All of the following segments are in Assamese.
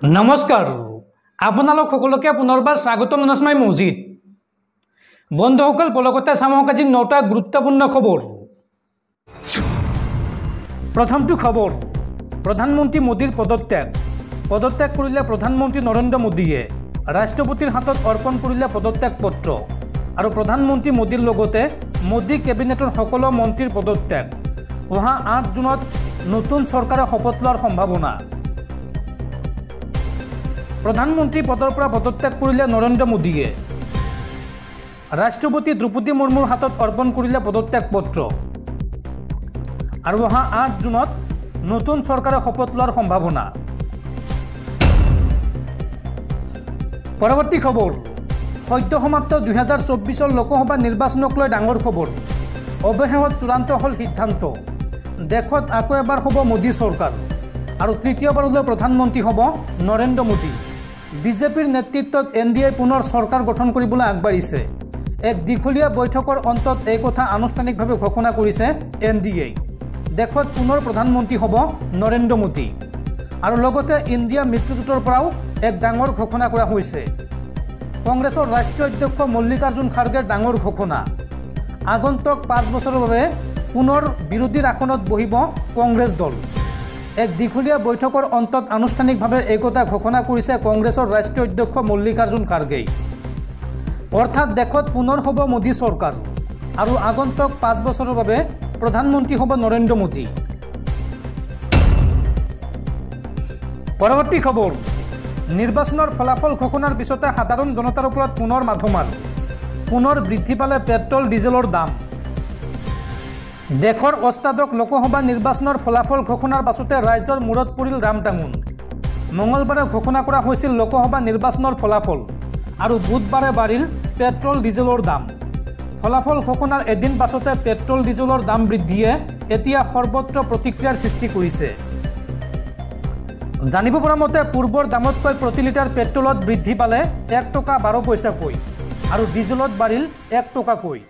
नमस्कार आपनालोक सकलोके पुनर्बार स्वागतम नस्माई मौजिद बंधुসকল पलकते सामक आज 9टा गुरुत्वपूर्ण खबर। प्रथमটো खबर प्रधानमंत्री मोदीर पदत्याग करिले प्रधानमंत्री नरेंद्र मोदीये राष्ट्रपतिर हातत अर्पण करिले पदत्याग पत्र और प्रधानमंत्री मोदीर लगते मोदी केबिनेटर सकलो मंत्रीर पदत्याग। अहा 8 जूनत नतुन सरकारे शपथ लोৱাৰ सम्भावना। प्रधानमंत्री पदर पर पदत्याग करिले नरेंद्र मोदीये राष्ट्रपति द्रौपदी मुर्मुर हातत अर्पण करिले पदत्याग पत्र और अहा 8 जूनत नतुन सरकारे शपथ लोৱাৰ सम्भावना। परवर्ती खबर सद्य समाप्त 2024 लोकसभा निर्वाचनक লৈ डांगर खबर। अवশেষত चूड़ान्त हल सिद्धांत देशत आको एबार हब मोदी सरकार और तृतीयबारলৈ प्रधानमंत्री हब नरेंद्र मोदी। बीजेपीर नेतृत्वत एनडीए पुनर सरकार गठन কৰিবলৈ আগবাঢ়িছে। एक दीघलीया बैठकर अंतत एक कथा आनुष्ठानिकभाৱে घोषणा करिছে एनडीए। देशत पुनर प्रधानमंत्री हब नरेंद्र मोदी और लगते इंडिया मित्रजोटर पराও एक डांगर घोषणा কৰা হৈছে। कांग्रेसर राष्ट्रीय अध्यक्ष मल्लिकार्जुन खार्गेर डांगर घोषणा आगंतुक 5 बছৰৰ বাবে पुनर विरोधी आसনত बहिब कांग्रेस दल। एक दीघलीया बैठकर अंतत आनुष्ठानिकभाৱে एक कथा घोषणा करिছে कांग्रेसर राष्ट्रीय अध्यक्ष मल्लिकार्जुन खार्गे। अर्थात देशत पुनर हब मोदी सरकार और आगंतुक 5 बছৰৰ বাবে प्रधानमंत्री हब नरेंद्र मोदी। परवर्ती खबर निर्वाचन फलाफल घोषणार पिछते साधारण जनतार ऊपर पुनर माधमार पुनर बृद्धि पाले पेट्रोल डिजेलर दाम। देशर अष्टादश लोकसभा निर्वाचन फलाफल घोषणार पाछते राज्यर मूरत परिल रामटांगुन। मंगलबारे घोषणा करा होइছিল लोकसभा निर्वाचन फलाफल और बुधबारे बाढ़िल पेट्रोल डिजेलर दाम। फलाफल घोषणार एदिन पाछते पेट्रोल डिजेलर दाम बृद्धिये एतिया सर्वत्र प्रतिक्रियार सृष्टि करिছে। जानिब পৰা मते पूर्वर दामतকৈ प्रति लिटार पेट्रोलत बृद्धि पाले 1 टका 12 पैसाকৈ और डिजेलत बाढ़िल 1 टकाকৈ।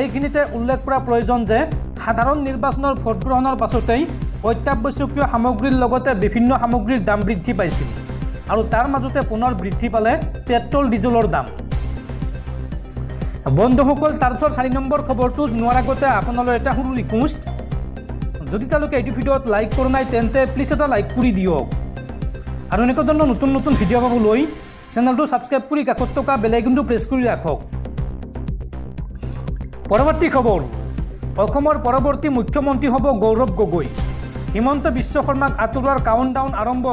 এইখিনিতে উল্লেখ কৰা প্ৰয়োজন যে সাধাৰণ নিৰ্বাচনৰ ভোট গ্ৰহণৰ পাছতেই অত্যাৱশ্যকীয় সামগ্ৰীৰ লগতে বিভিন্ন সামগ্ৰীৰ দাম বৃদ্ধি পাইছিল আৰু তাৰ মাজতে পুনৰ বৃদ্ধি পালে পেট্ৰল ডিজেলৰ দাম। বন্ধুসকল তাৰপিছত 4 নম্বৰ খবৰটো জনোৱাৰ আগতে আপোনালৈ এটা সৰু ৰিকুৱেষ্ট, যদি তালৈকে এইটো ভিডিঅ'ত লাইক কৰা নাই তেন্তে প্লিজ এটা লাইক কৰি দিয়ক আৰু এনেকুৱা ধৰণৰ নতুন নতুন ভিডিঅ' পাবলৈ চেনেলটো সাবস্ক্ৰাইব কৰি কাষত থকা বেল আইকনটো প্ৰেছ কৰি ৰাখক। परवर्ती खबर परवर्ती मुख्यमंत्री हब गौरव गगৈ। हिमंत विश्व शर्माक आतुरार काउंटडाउन आरम्भ।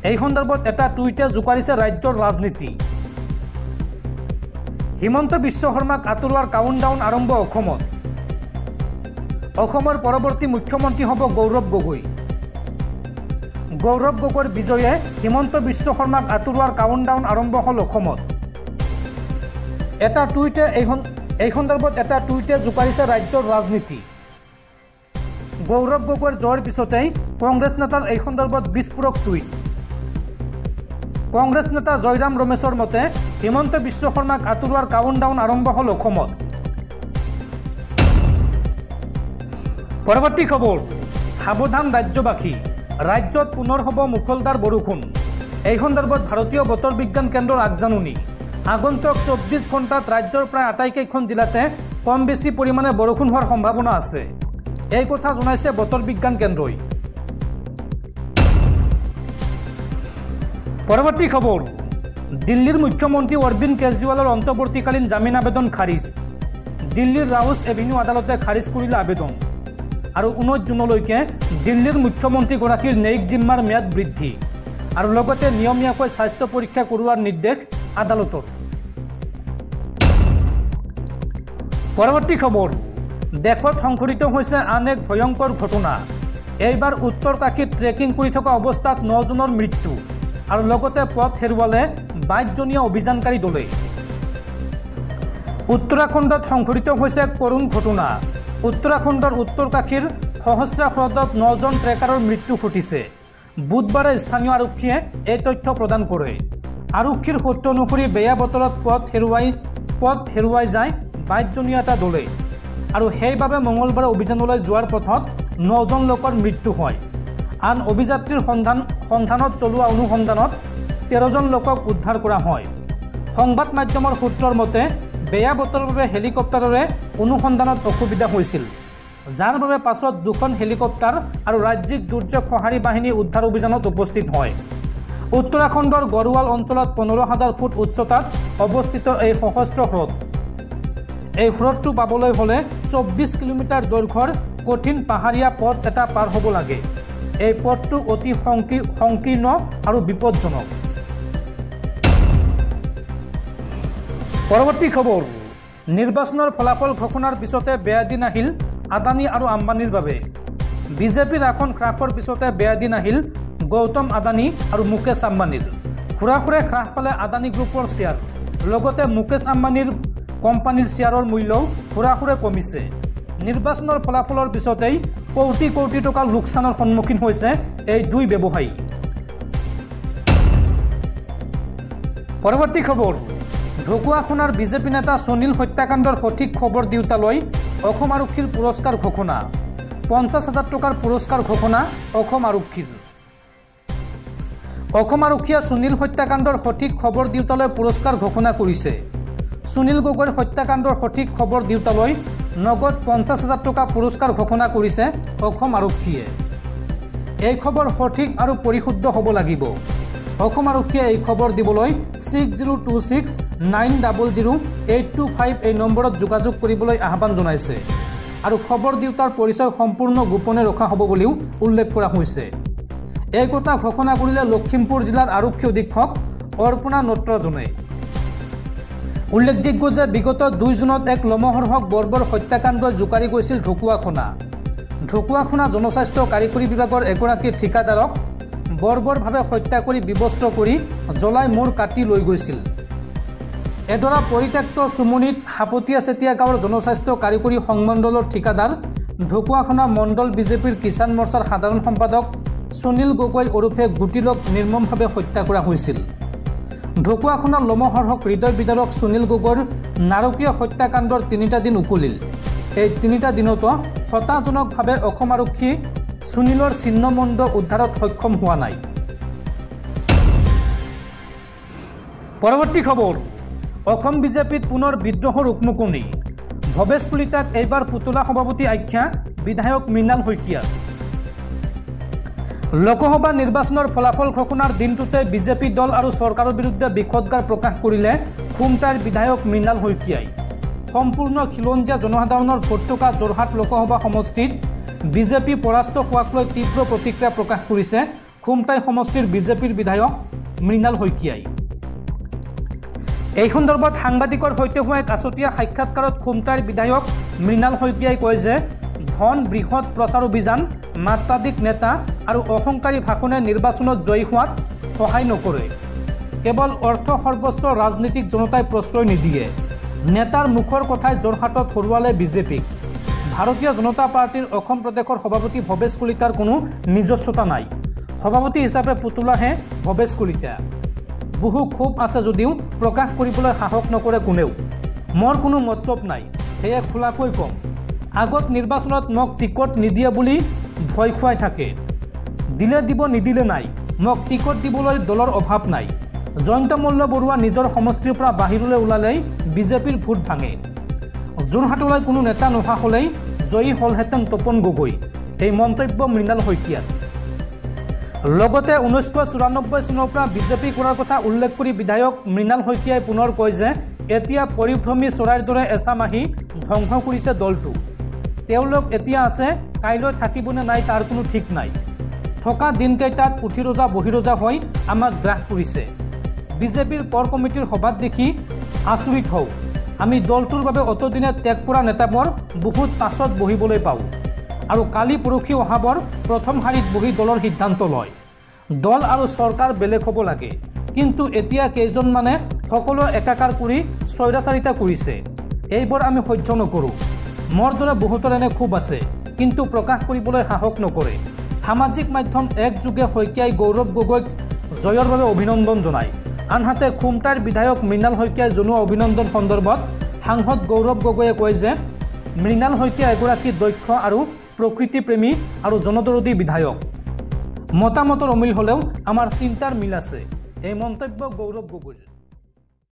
এই सन्दर्भत এটা টুইটে জোকাৰিছে राज्यर राजनीति। हिमंत विश्व शर्माक आतुरार काउंटडाउन आरम्भ। परवर्ती मुख्यमंत्री हब गौरव गगৈ। गौरव गगৈৰ विजये हिमंत विश्व शर्माक आतुरार काउंटडाउन आरम्भ हल। এটা টুইটে এই सन्दर्भत এটা টুইটে জোকাৰিছে राज्यर राजनीति। गौरव गगৈৰ জয়ৰ পিছতেই कांग्रेस नेतार এই सन्दर्भत বিস্ফোরক টুইট। कांग्रेस नेता जयराम रमेशर मते हिमंत विश्व शर्माक आतुरार काउंटडाउन आरम्भ हल। परवर्ती खबर सावधान राज्यबासी राज्यत पुनर हब मुखलधार बरषुण। এই सन्दर्भत भारतीय बतर विज्ञान केन्द्रर आगजाननी। आगंतुक 24 घंटात राज्यर प्राय आटाइकेइखन जिलाते कम बेसि परिमाणे बरषुण होवार सम्भावना आछे। এই কথা জনাইছে बतर विज्ञान केन्द्रই। परवर्ती खबर दिल्लीर मुख्यमंत्री अरविंद केजरीवालर अंतर्वर्तीकालीन जामिन आवेदन खारिज। दिल्लीर राउस एभिन्यू आदालते खारिज करिले आवेदन और 19 जूनলৈকে दिल्लीर मुख्यमंत्रीगराकीर न्यायिक जिम्मार म्याद बृद्धि और लगते नियमियाকৈ स्वास्थ्य परीक्षा কৰোৱাৰ निर्देश आदालतर। परवर्ती खबर देशत संघटित होइছে आन एक भयंकर घटना। এইবাৰ उत्तरकाशीत ट्रेकिंग কৰি থকা অৱস্থাত 9 জনৰ মৃত্যু और लगते पथ हेरुवाले 22 जनिया अभियानकारी दले। उत्तराखंडत संघटित होइছে करुण घटना। उत्तराखंडर उत्तरकाशीर सहस्रा ह्रदत 9 जन ट्रेकारर मृत्यु घटिছে। बुधबारे स्थानीय आरक्षीये এই তথ্য प्रदान करे। आरक्षीर सূত্ৰ অনুসৰি বেয়া বতৰত পথ হেৰুৱাই যায় 22 জনিয়া এটা দলে আৰু সেইবাবে মঙ্গলবাৰে অভিযানলৈ যোৱাৰ পথত 9 জন লোকৰ মৃত্যু হয় আন অভিযাত্ৰীৰ সন্ধানত চলোৱা অনুসন্ধানত 13জন লোকক উদ্ধাৰ কৰা হয়। সংবাদ মাধ্যমৰ সূত্ৰৰ মতে বেয়া বতৰৰ বাবে হেলিকপ্টাৰেৰে অনুসন্ধানত অসুবিধা হৈছিল, যাৰ বাবে পাছত 2খন হেলিকপ্টাৰ আৰু ৰাজ্যিক দুৰ্যোগ সঁহাৰি বাহিনী উদ্ধাৰ অভিযানত উপস্থিত হয়। উত্তৰাখণ্ডৰ গড়ৱাল অঞ্চলত 15,000 ফুট উচ্চতাত অৱস্থিত এই সশস্ত্ৰ হ্ৰদ। এই হ্ৰদটো পাবলৈ হ'লে 24 কিলোমিটাৰ দৈৰ্ঘ্যৰ কঠিন পাহাৰীয়া পথ এটা পাৰ হ'ব লাগে। এই পথটো অতি সংকীৰ্ণ আৰু বিপদজনক। পৰৱৰ্তী খবৰ, নিৰ্বাচনৰ ফলাফল ঘোষণাৰ পিছতে বেয়া দিন আহিল আদানী আৰু আম্বানীৰ বাবে। বিজেপিৰ আসন হ্ৰাসৰ পিছতে বেয়া দিন আহিল গৌতম আদানী আৰু মুকেশ আম্বানীৰ। খুৰাখুৰে হ্ৰাস পালে আদানী গ্ৰুপৰ শ্বেয়াৰ, লগতে মুকেশ আম্বানীৰ কোম্পানীৰ শ্বেয়াৰৰ মূল্যও খুৰাখুৰে কমিছে। নিৰ্বাচনৰ ফলাফলৰ পিছতেই কোটি কোটি টকাৰ লোকচানৰ সন্মুখীন হৈছে এই দুই ব্যৱসায়ী। পৰৱৰ্তী খবৰ, ঢকুৱাখানাৰ বিজেপি নেতা সুনীল হত্যাকাণ্ডৰ সঠিক খবৰ দিওঁতালৈ অসম আৰক্ষীৰ পুৰস্কাৰ ঘোষণা। 50,000 টকাৰ পুৰস্কাৰ ঘোষণা অসম আৰক্ষীৰ। অসম আৰক্ষীয়ে সুনীল হত্যাকাণ্ডৰ সঠিক খবৰ দিওঁতালৈ পুৰস্কাৰ ঘোষণা কৰিছে। সুনীল গগৈৰ হত্যাকাণ্ডৰ সঠিক খবৰ দিওঁতালৈ নগদ 50,000 টকা পুৰস্কাৰ ঘোষণা কৰিছে অসম আৰক্ষীয়ে। এই খবৰ সঠিক আৰু পৰিশুদ্ধ হ'ব লাগিব। অসম আৰক্ষীয়ে এই খবৰ দিবলৈ 6026900825 এই নম্বৰত যোগাযোগ কৰিবলৈ আহ্বান জনাইছে আৰু খবৰ দিওঁতাৰ পৰিচয় সম্পূৰ্ণ গোপনে ৰখা হ'ব বুলিও উল্লেখ কৰা হৈছে। এই কথা ঘোষণা কৰিলে লখিমপুৰ জিলাৰ আৰক্ষী অধীক্ষক অৰ্পণা নটৰাজনে। উল্লেখযোগ্য যে বিগত 2 জুনত এক লমহৰ্ষক বৰ্বৰ হত্যাকাণ্ডই জোকাৰি গৈছিল ঢকুৱাখানা জনস্বাস্থ্য কাৰিকৰী বিভাগৰ এগৰাকী ঠিকাদাৰক বৰ্বৰভাৱে হত্যা কৰি বিবস্ত্ৰ কৰি জ্বলাই মূৰ কাটি লৈ গৈছিল। এডৰা পৰিত্যক্ত চুমুনিত হাপতীয়া চেতিয়া গাঁৱৰ জনস্বাস্থ্য কাৰিকৰী সংমণ্ডলৰ ঠিকাদাৰ ঢকুৱাখানা মণ্ডল বিজেপিৰ কিষাণ মৰ্চাৰ সাধাৰণ সম্পাদক সুনীল গগৈ ওৰফে গুটিলক নিৰ্মমভাৱে হত্যা কৰা হৈছিল। ঢকুৱাখানাৰ লমহৰ্ষক হৃদয় বিদাৰক সুনীল গগৈৰ নাৰকীয় হত্যাকাণ্ডৰ 3টা দিন উকলিল। এই 3টা দিনতো হতাশজনকভাৱে অসম আৰক্ষী সুনীলৰ চিহ্নমণ্ড উদ্ধাৰত সক্ষম হোৱা নাই। পৰৱৰ্তী খবৰ, অসম বিজেপিত পুনৰ বিদ্ৰোহৰ উকমুকনি। ভৱেশ কলিতাক এইবাৰ পুতলা সভাপতি আখ্যা বিধায়ক মৃণাল শইকীয়া। লোকসভা নিৰ্বাচনৰ ফলাফল ঘোষণাৰ দিনটোতে বিজেপি দল আৰু চৰকাৰৰ বিৰুদ্ধে বিষদগাৰ প্ৰকাশ কৰিলে খুমটাইৰ বিধায়ক মৃণাল শইকীয়াই। সম্পূৰ্ণ খিলঞ্জীয়া জনসাধাৰণৰ ভোট থকা যোৰহাট লোকসভা সমষ্টিত বিজেপি পৰাস্ত হোৱাক লৈ তীব্ৰ প্ৰতিক্ৰিয়া প্ৰকাশ কৰিছে খুমটাই সমষ্টিৰ বিজেপিৰ বিধায়ক মৃণাল শইকীয়াই। এই সন্দৰ্ভত সাংবাদিকৰ সৈতে হোৱা এক আছুতীয়া সাক্ষাৎকাৰত খুমটাইৰ বিধায়ক মৃণাল শইকীয়াই কয় যে ধন বৃহৎ প্ৰচাৰ অভিযান, মাত্ৰাধিক নেতা আৰু অহংকাৰী ভাষণে নিৰ্বাচনত জয়ী হোৱাত সহায় নকৰে। কেৱল অৰ্থ সৰ্বস্ব ৰাজনীতিক জনতাই প্ৰশ্ৰয় নিদিয়ে। নেতাৰ মুখৰ কথাই যোৰহাটত হৰুৱালে বিজেপিক। ভাৰতীয় জনতা পাৰ্টিৰ অসম প্ৰদেশৰ সভাপতি ভৱেশ কলিতাৰ কোনো নিজস্বতা নাই। সভাপতি হিচাপে পুতলাহে ভৱেশ কলিতা। বহু ক্ষোভ আছে যদিও প্ৰকাশ কৰিবলৈ সাহস নকৰে কোনেও। মোৰ কোনো মতলব নাই, সেয়ে খোলাকৈ কম। আগত নিৰ্বাচনত মোক টিকট নিদিয়ে বুলি ভয় খুৱাই থাকে। দিলে দিব, নিদিলে নাই। মোক টিকট দিবলৈ দলৰ অভাৱ নাই। জয়ন্ত মল্ল বৰুৱা নিজৰ সমষ্টিৰ পৰা বাহিৰলৈ ওলালেই বিজেপিৰ ভোট ভাঙে। যোৰহাটলৈ কোনো নেতা নহা হ'লেই জয়ী হ'লহেঁতেন তপন গগৈ। এই মন্তব্য মৃণাল শইকীয়াৰ। লগতে 1994 চনৰ পৰা বিজেপি কৰাৰ কথা উল্লেখ কৰি বিধায়ক মৃণাল শইকীয়াই পুনৰ কয় যে এতিয়া পৰিভ্ৰমী চৰাইৰ দৰে এচাম আহি ধ্বংস কৰিছে দলটো। তেওঁলোক এতিয়া আছে, কাইলৈ থাকিবনে নাই তাৰ কোনো ঠিক নাই। থকা দিনকেইটাত উঠি ৰজা বহি ৰজা হৈ আমাক গ্ৰাস কৰিছে। বিজেপিৰ কৰ কমিটিৰ সভাত দেখি আচৰিত হওঁ। আমি দলটোৰ বাবে অতদিনে ত্যাগ কৰা নেতাবোৰ বহুত পাছত বহিবলৈ পাওঁ আৰু কালি পৰহি অহাবৰ প্ৰথম শাৰীত বহি দলৰ সিদ্ধান্ত লয়। দল আৰু চৰকাৰ বেলেগ হ'ব লাগে, কিন্তু এতিয়া কেইজনমানে সকলো একাকাৰ কৰি স্বৈৰাচাৰিতা কৰিছে। এইবোৰ আমি সহ্য নকৰোঁ। মোৰ দৰে বহুতৰ এনে ক্ষোভ আছে, কিন্তু প্ৰকাশ কৰিবলৈ সাহস নকৰে। সামাজিক মাধ্যম একযোগে শইকীয়াই গৌৰৱ গগৈক জয়ৰ বাবে অভিনন্দন জনায়। আনহাতে খুমটাইৰ বিধায়ক মৃণাল শইকীয়াই জনোৱা অভিনন্দন সন্দৰ্ভত সাংসদ গৌৰৱ গগৈয়ে কয় যে মৃণাল শইকীয়া এগৰাকী দক্ষ আৰু প্ৰকৃতিপ্ৰেমী আৰু জনদৰদী বিধায়ক। মতামতৰ অমিল হলেও আমাৰ চিন্তাৰ মিল আছে এই মন্তব্য গৌৰৱ গগৈৰ।